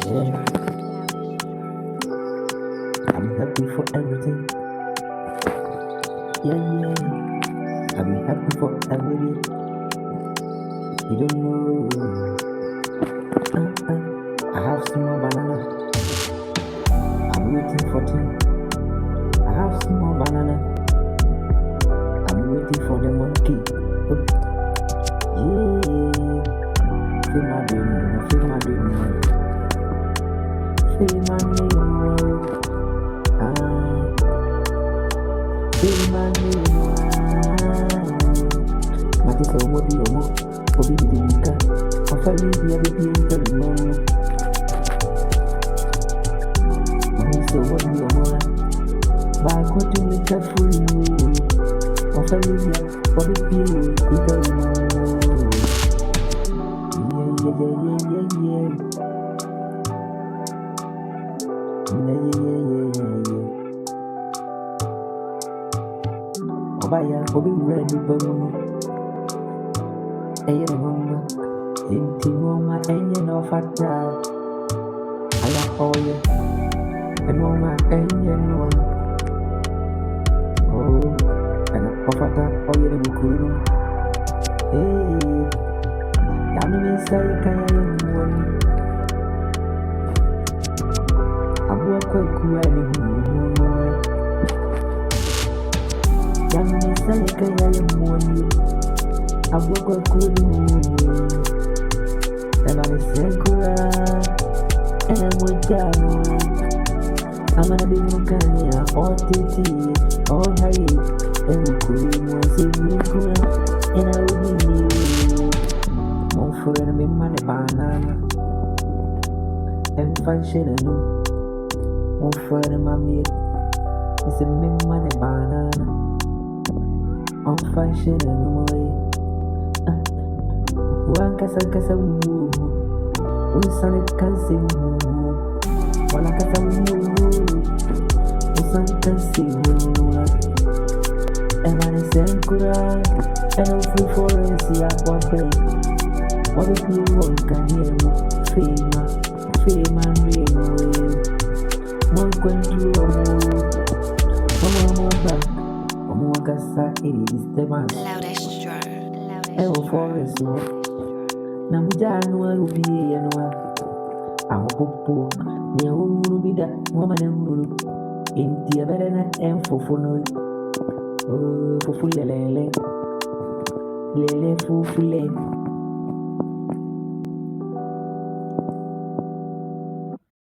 Yeah, I'm happy for everything. Yeah, yeah, I'm happy for every day. You don't know. I have some more banana. I'm waiting for two. I have some more banana. I'm waiting for the monkey. Oh, yeah. Feel my dream, feel my dream. Feel my name. Feel my name. Matisa omobi omo. Obi bidika. Ofali biya bibi ntalimo. Matisa omobi omo. Back what you make a fool. Ofali biya obi bibi ntalimo. Yeah. Obaya, Obi ready boom. Aye mama, inti mama enye no fata. Aya oye, mama enye no. Oh, ana ofata oye ni mukuru. Yami misai kaya yemwoni. Abuwa kwa kuwa ni mwana. Yami misai kaya yemwoni. Abuwa kwa kuwa ni mwana. Ema misekura. Ena mwejano. Amana bimukani ya otiti. Ohayi. Emukuru mwase mwikura. Ena ubini. Monfure me mane banana. Fashion and no friend, mammy. It's a me money banana. On fashion and way. One casa woo. We son it can sing. One casa woo. We son it can sing. And I say, Kura. And I'm free for a see at one day. What if you won't can hear me? Fame and rain away. One going to one back. Omwagasa it is the man. Loudest drone. Ever forest. Namujano will be anywhere. Our popo. Near who will be that woman and who in the Aberana and for no. Oh, for full lele. Lele full.